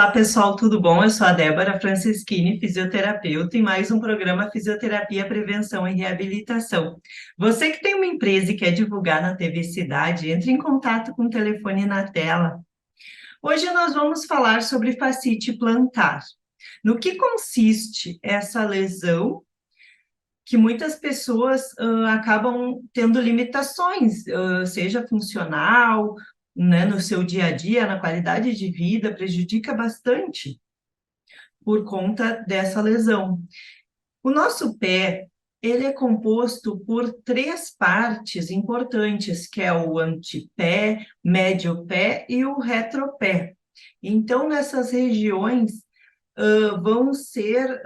Olá, pessoal, tudo bom? Eu sou a Débora Franceschini, fisioterapeuta, e mais um programa Fisioterapia, Prevenção e Reabilitação. Você que tem uma empresa e quer divulgar na TV Cidade, entre em contato com o telefone na tela. Hoje nós vamos falar sobre fascite plantar. No que consiste essa lesão que muitas pessoas acabam tendo limitações, seja funcional, né, no seu dia a dia, na qualidade de vida, prejudica bastante por conta dessa lesão. O nosso pé, ele é composto por três partes importantes, que é o antepé, médio pé e o retropé. Então, nessas regiões, vão ser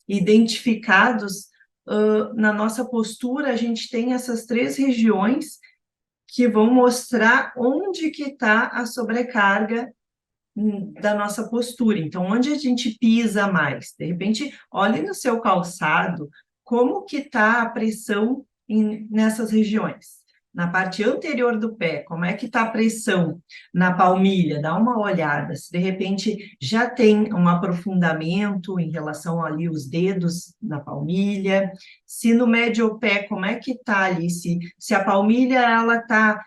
identificados na nossa postura. A gente tem essas três regiões que vão mostrar onde que está a sobrecarga da nossa postura. Então, onde a gente pisa mais? De repente, olhe no seu calçado como que está a pressão nessas regiões. Na parte anterior do pé, como é que está a pressão na palmilha? Dá uma olhada. Se de repente já tem um aprofundamento em relação ali os dedos na palmilha. Se no médio pé, como é que está ali? Se a palmilha ela está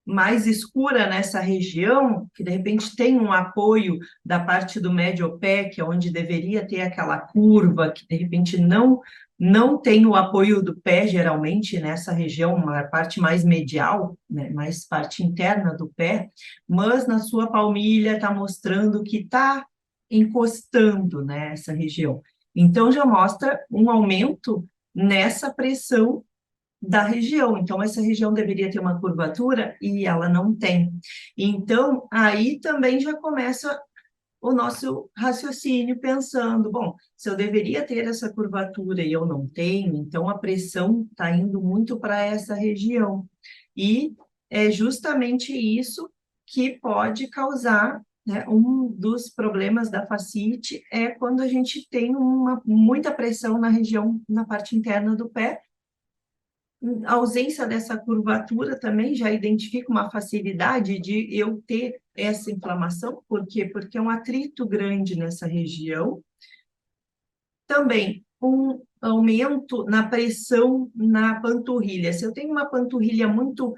mais escura nessa região, que de repente tem um apoio da parte do médio pé, que é onde deveria ter aquela curva, que de repente não tem o apoio do pé, geralmente, nessa região, uma parte mais medial, né, mais parte interna do pé, mas na sua palmilha está mostrando que está encostando nessa região. Então, já mostra um aumento nessa pressão da região. Então, essa região deveria ter uma curvatura e ela não tem. Então, aí também já começa o nosso raciocínio pensando, bom, se eu deveria ter essa curvatura e eu não tenho, então a pressão está indo muito para essa região. E é justamente isso que pode causar, né, um dos problemas da fascite é quando a gente tem muita pressão na região, na parte interna do pé. A ausência dessa curvatura também já identifica uma facilidade de eu ter essa inflamação. Por quê? Porque é um atrito grande nessa região. Também um aumento na pressão na panturrilha. Se eu tenho uma panturrilha muito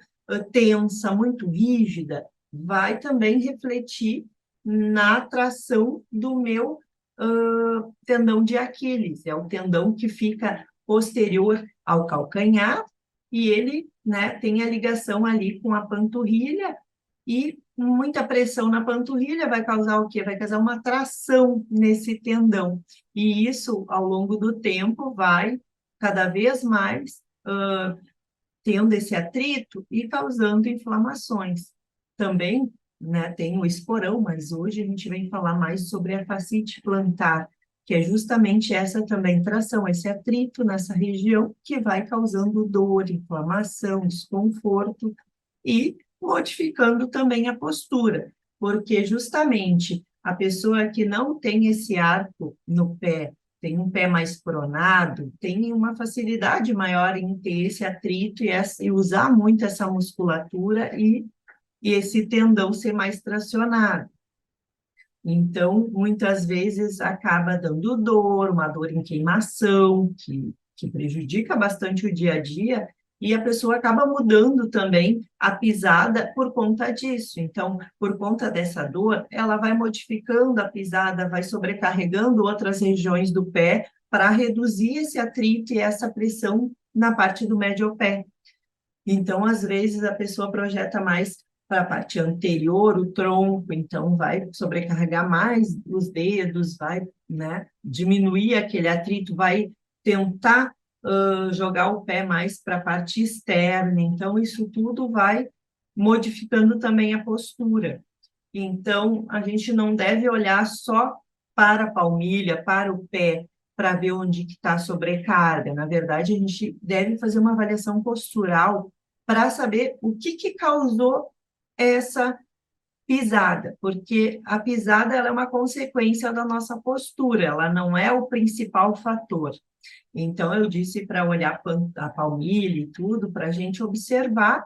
tensa, muito rígida, vai também refletir na tração do meu tendão de Aquiles. É o tendão que fica posterior ao calcanhar, e ele, né, tem a ligação ali com a panturrilha, e muita pressão na panturrilha vai causar o quê? Vai causar uma tração nesse tendão. E isso, ao longo do tempo, vai cada vez mais tendo esse atrito e causando inflamações. Também, né, tem o esporão, mas hoje a gente vem falar mais sobre a fascite plantar, que é justamente essa também tração, esse atrito nessa região que vai causando dor, inflamação, desconforto e modificando também a postura, porque justamente a pessoa que não tem esse arco no pé, tem um pé mais pronado, tem uma facilidade maior em ter esse atrito e usar muito essa musculatura e esse tendão ser mais tracionado. Então, muitas vezes acaba dando dor, uma dor em queimação, que prejudica bastante o dia a dia, e a pessoa acaba mudando também a pisada por conta disso. Então, por conta dessa dor, ela vai modificando a pisada, vai sobrecarregando outras regiões do pé para reduzir esse atrito e essa pressão na parte do médio pé. Então, às vezes, a pessoa projeta mais para a parte anterior, o tronco, então vai sobrecarregar mais os dedos, vai, né, diminuir aquele atrito, vai tentar jogar o pé mais para a parte externa. Então, isso tudo vai modificando também a postura. Então, a gente não deve olhar só para a palmilha, para o pé, para ver onde está a sobrecarga. Na verdade, a gente deve fazer uma avaliação postural para saber o que causou essa pisada, porque a pisada ela é uma consequência da nossa postura, ela não é o principal fator. Então, eu disse para olhar a palmilha e tudo, para a gente observar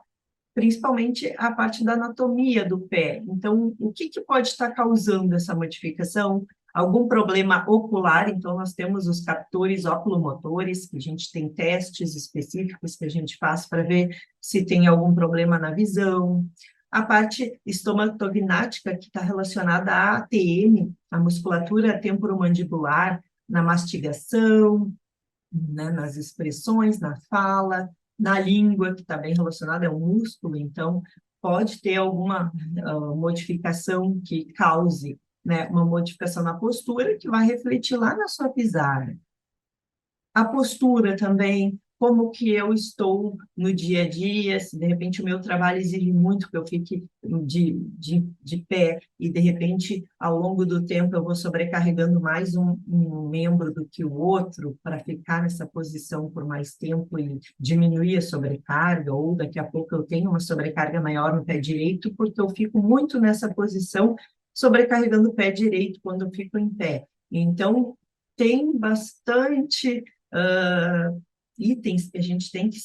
principalmente a parte da anatomia do pé. Então, o que pode estar causando essa modificação? Algum problema ocular, então nós temos os captores oculomotores, que a gente tem testes específicos que a gente faz para ver se tem algum problema na visão. A parte estomatognática, que está relacionada à ATM, a musculatura temporomandibular, na mastigação, né, nas expressões, na fala, na língua, que está bem relacionada ao músculo, então pode ter alguma modificação que cause, né, uma modificação na postura que vai refletir lá na sua pisada. A postura também, como que eu estou no dia a dia, se de repente o meu trabalho exige muito que eu fique de pé, e de repente, ao longo do tempo, eu vou sobrecarregando mais um membro do que o outro, para ficar nessa posição por mais tempo e diminuir a sobrecarga, ou daqui a pouco eu tenho uma sobrecarga maior no pé direito, porque eu fico muito nessa posição, sobrecarregando o pé direito quando eu fico em pé. Então, tem bastante itens que a gente tem que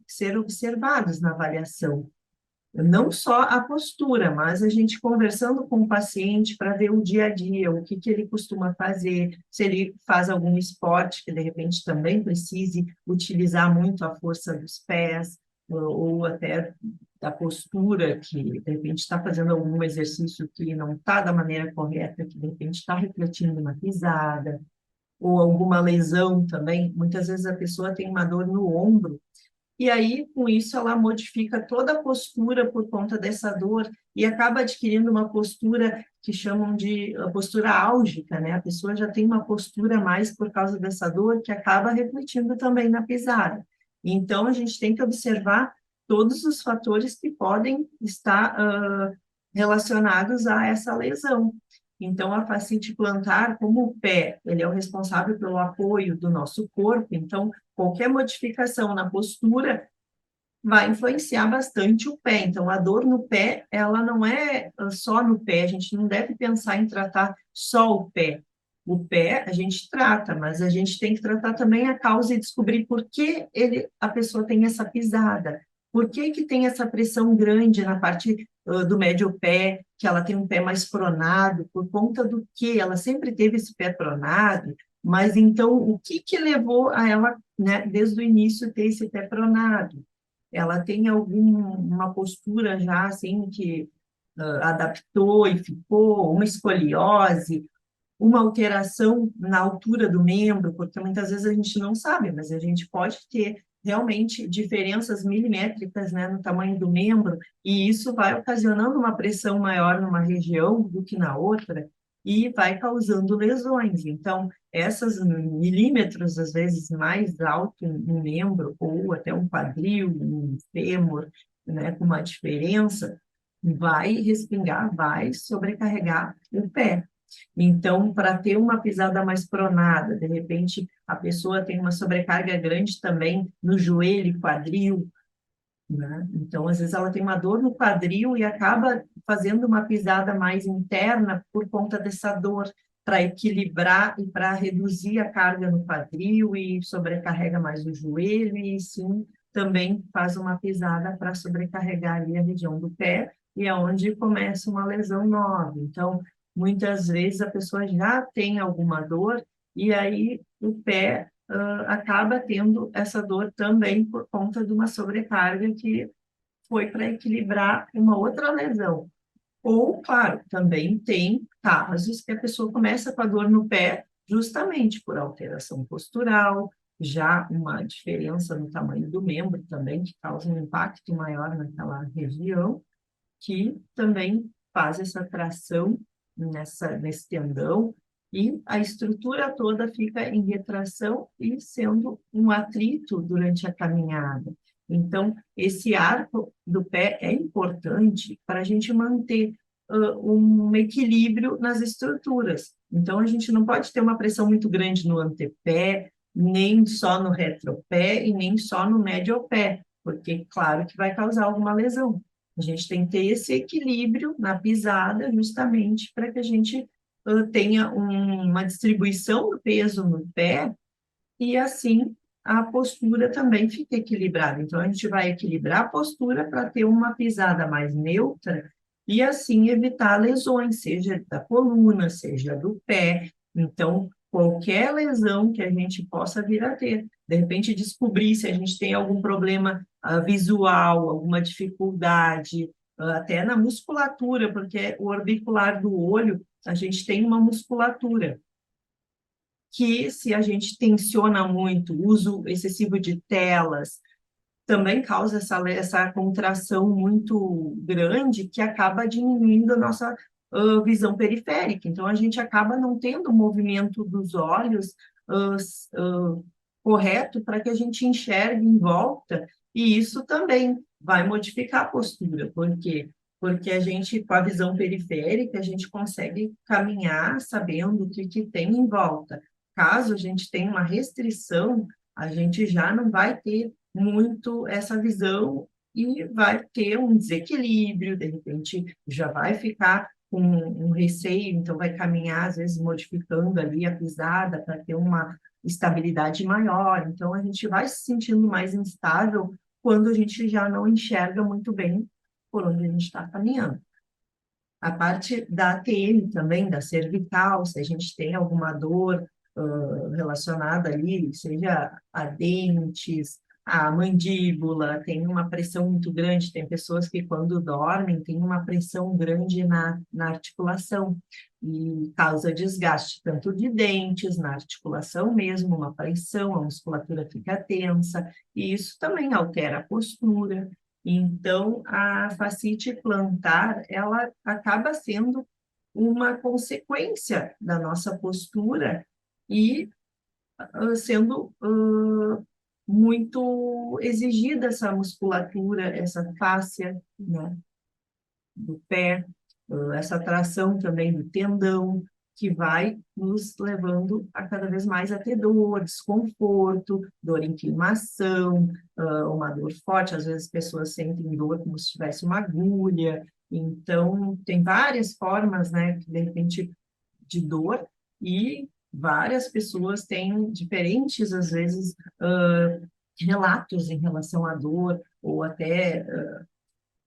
ser observados na avaliação. Não só a postura, mas a gente conversando com o paciente para ver o dia a dia, o que ele costuma fazer, se ele faz algum esporte que de repente também precise utilizar muito a força dos pés, ou até da postura, que de repente está fazendo algum exercício que não está da maneira correta, que de repente está refletindo na pisada, ou alguma lesão também. Muitas vezes a pessoa tem uma dor no ombro, e aí, com isso, ela modifica toda a postura por conta dessa dor e acaba adquirindo uma postura que chamam de postura álgica, né? A pessoa já tem uma postura mais por causa dessa dor que acaba refletindo também na pisada. Então, a gente tem que observar todos os fatores que podem estar relacionados a essa lesão. Então, a fascite plantar, como o pé, ele é o responsável pelo apoio do nosso corpo, então, qualquer modificação na postura vai influenciar bastante o pé. Então, a dor no pé, ela não é só no pé, a gente não deve pensar em tratar só o pé. O pé a gente trata, mas a gente tem que tratar também a causa e descobrir por que a pessoa tem essa pisada, por que tem essa pressão grande na parte do médio pé, que ela tem um pé mais pronado, por conta do que ela sempre teve esse pé pronado, mas então o que levou a ela, né, desde o início, ter esse pé pronado? Ela tem alguma postura já assim que adaptou e ficou, uma escoliose, uma alteração na altura do membro, porque muitas vezes a gente não sabe, mas a gente pode ter realmente diferenças milimétricas, né, no tamanho do membro, e isso vai ocasionando uma pressão maior numa região do que na outra, e vai causando lesões. Então, essas milímetros, às vezes, mais alto um membro, ou até um quadril, um fêmur, né, com uma diferença, vai respingar, vai sobrecarregar o pé. Então, para ter uma pisada mais pronada, de repente a pessoa tem uma sobrecarga grande também no joelho e quadril, né? Então, às vezes ela tem uma dor no quadril e acaba fazendo uma pisada mais interna por conta dessa dor, para equilibrar e para reduzir a carga no quadril, e sobrecarrega mais o joelho, e sim, também faz uma pisada para sobrecarregar ali a região do pé, e é onde começa uma lesão nova. Então, muitas vezes a pessoa já tem alguma dor, e aí o pé acaba tendo essa dor também por conta de uma sobrecarga que foi para equilibrar uma outra lesão. Ou, claro, também tem casos que a pessoa começa com a dor no pé justamente por alteração postural, já uma diferença no tamanho do membro também, que causa um impacto maior naquela região, que também faz essa tração nesse tendão, e a estrutura toda fica em retração e sendo um atrito durante a caminhada. Então, esse arco do pé é importante para a gente manter um equilíbrio nas estruturas. Então, a gente não pode ter uma pressão muito grande no antepé, nem só no retropé e nem só no médio-pé, porque, claro, que vai causar alguma lesão. A gente tem que ter esse equilíbrio na pisada, justamente para que a gente tenha uma distribuição do peso no pé, e assim a postura também fica equilibrada. Então, a gente vai equilibrar a postura para ter uma pisada mais neutra e, assim, evitar lesões, seja da coluna, seja do pé. Então, qualquer lesão que a gente possa vir a ter, de repente descobrir se a gente tem algum problema visual, alguma dificuldade, até na musculatura, porque o orbicular do olho, a gente tem uma musculatura que, se a gente tensiona muito, uso excessivo de telas, também causa essa contração muito grande que acaba diminuindo a nossa visão periférica. Então, a gente acaba não tendo o movimento dos olhos uh, uh, correto para que a gente enxergue em volta, e isso também vai modificar a postura. Por quê? Porque a gente, com a visão periférica, a gente consegue caminhar sabendo o que tem em volta. Caso a gente tenha uma restrição, a gente já não vai ter muito essa visão e vai ter um desequilíbrio, de repente já vai ficar com um receio, então vai caminhar, às vezes, modificando ali a pisada para ter uma estabilidade maior. Então, a gente vai se sentindo mais instável quando a gente já não enxerga muito bem por onde a gente está caminhando. A parte da ATM também, da cervical, se a gente tem alguma dor relacionada ali, seja a dentes, a mandíbula, tem uma pressão muito grande, tem pessoas que quando dormem tem uma pressão grande na articulação e causa desgaste tanto de dentes, na articulação mesmo, uma pressão, a musculatura fica tensa, e isso também altera a postura. Então, a fascite plantar, ela acaba sendo uma consequência da nossa postura e sendo muito exigida essa musculatura, essa fáscia, né, do pé, essa tração também do tendão, que vai nos levando a cada vez mais a ter dor, desconforto, dor em queimação, uma dor forte, às vezes as pessoas sentem dor como se tivesse uma agulha. Então, tem várias formas, né, de repente, de dor, e várias pessoas têm diferentes, às vezes, relatos em relação à dor, ou até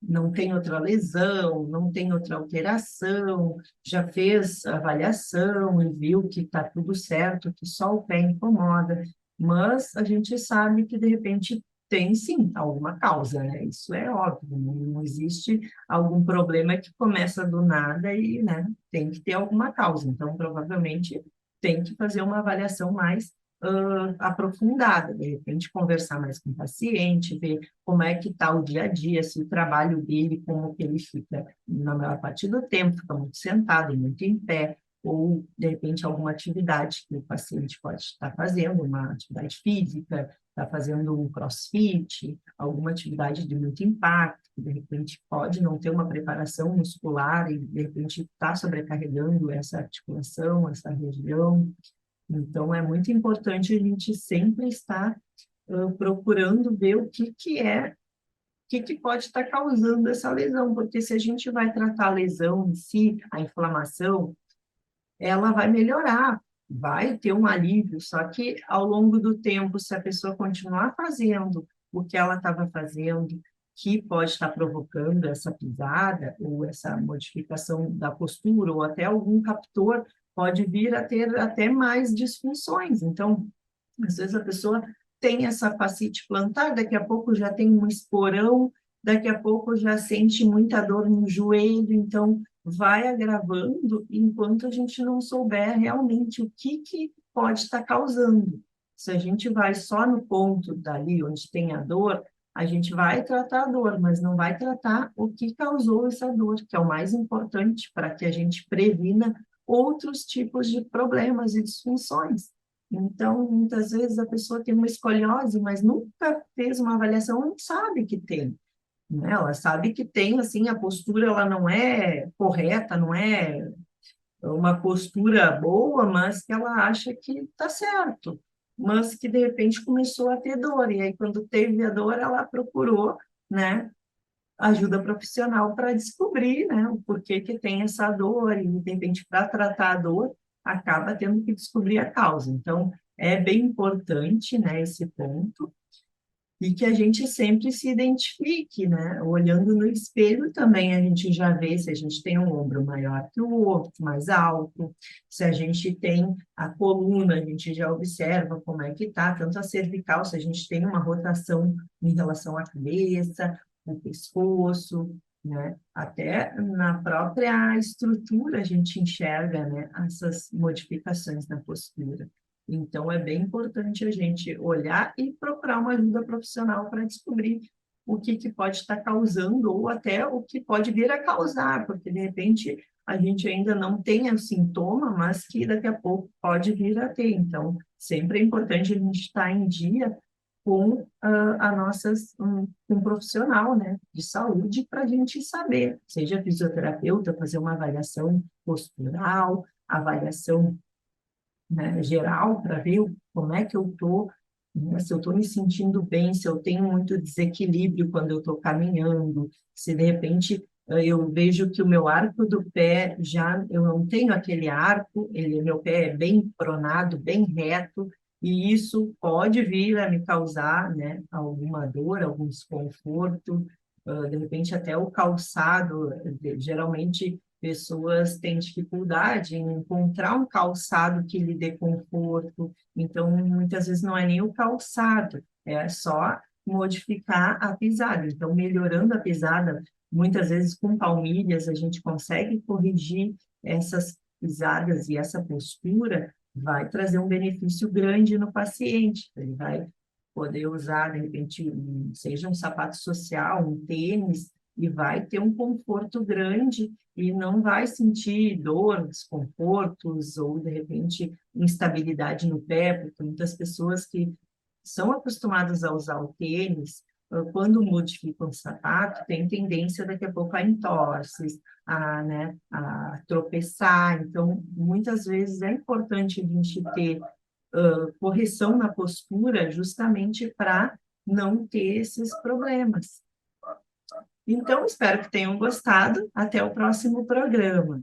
não tem outra lesão, não tem outra alteração, já fez avaliação e viu que está tudo certo, que só o pé incomoda, mas a gente sabe que, de repente, tem sim alguma causa, né? Isso é óbvio, não existe algum problema que começa do nada e, né, tem que ter alguma causa. Então, provavelmente, tem que fazer uma avaliação mais aprofundada, de repente conversar mais com o paciente, ver como é que está o dia a dia, se o trabalho dele, como que ele fica na maior parte do tempo, fica muito sentado, muito em pé, ou, de repente, alguma atividade que o paciente pode estar fazendo, uma atividade física, está fazendo um crossfit, alguma atividade de muito impacto, que, de repente, pode não ter uma preparação muscular e, de repente, está sobrecarregando essa articulação, essa região. Então, é muito importante a gente sempre estar procurando ver o que é, o que pode estar causando essa lesão, porque se a gente vai tratar a lesão em si, a inflamação, ela vai melhorar, vai ter um alívio, só que ao longo do tempo, se a pessoa continuar fazendo o que ela estava fazendo, que pode estar provocando essa pisada, ou essa modificação da postura, ou até algum captor, pode vir a ter até mais disfunções. Então, às vezes a pessoa tem essa fascite plantar, daqui a pouco já tem um esporão, daqui a pouco já sente muita dor no joelho, então vai agravando enquanto a gente não souber realmente o que pode estar causando. Se a gente vai só no ponto dali onde tem a dor, a gente vai tratar a dor, mas não vai tratar o que causou essa dor, que é o mais importante para que a gente previna outros tipos de problemas e disfunções. Então, muitas vezes a pessoa tem uma escoliose, mas nunca fez uma avaliação, não sabe que tem, né? Ela sabe que tem, assim, a postura ela não é correta, não é uma postura boa, mas que ela acha que está certo, mas que de repente começou a ter dor, e aí quando teve a dor, ela procurou, né, ajuda profissional para descobrir, né, o porquê que tem essa dor, e de repente para tratar a dor, acaba tendo que descobrir a causa. Então, é bem importante, né, esse ponto, e que a gente sempre se identifique, né? Olhando no espelho também a gente já vê se a gente tem um ombro maior que o outro, mais alto, se a gente tem a coluna, a gente já observa como é que está, tanto a cervical, se a gente tem uma rotação em relação à cabeça, o pescoço, né? Até na própria estrutura a gente enxerga, né, essas modificações na postura. Então, é bem importante a gente olhar e procurar uma ajuda profissional para descobrir o que pode estar causando ou até o que pode vir a causar, porque de repente a gente ainda não tem o sintoma, mas que daqui a pouco pode vir a ter. Então, sempre é importante a gente estar em dia com um profissional, né, de saúde para a gente saber, seja fisioterapeuta, fazer uma avaliação postural, avaliação, né, geral, para ver como é que eu estou, né, se eu estou me sentindo bem, se eu tenho muito desequilíbrio quando eu estou caminhando, se de repente eu vejo que o meu arco do pé já, eu não tenho aquele arco, meu pé é bem pronado, bem reto, e isso pode vir a me causar, né, alguma dor, algum desconforto, de repente até o calçado, geralmente pessoas têm dificuldade em encontrar um calçado que lhe dê conforto, então muitas vezes não é nem o calçado, é só modificar a pisada. Então, melhorando a pisada, muitas vezes com palmilhas a gente consegue corrigir essas pisadas e essa postura vai trazer um benefício grande no paciente. Ele vai poder usar, de repente, seja um sapato social, um tênis, e vai ter um conforto grande e não vai sentir dor, desconfortos ou, de repente, instabilidade no pé, porque muitas pessoas que são acostumadas a usar o tênis, quando modificam o sapato, tem tendência daqui a pouco a entorses, a, né, a tropeçar. Então, muitas vezes é importante a gente ter correção na postura justamente para não ter esses problemas. Então, espero que tenham gostado. Até o próximo programa.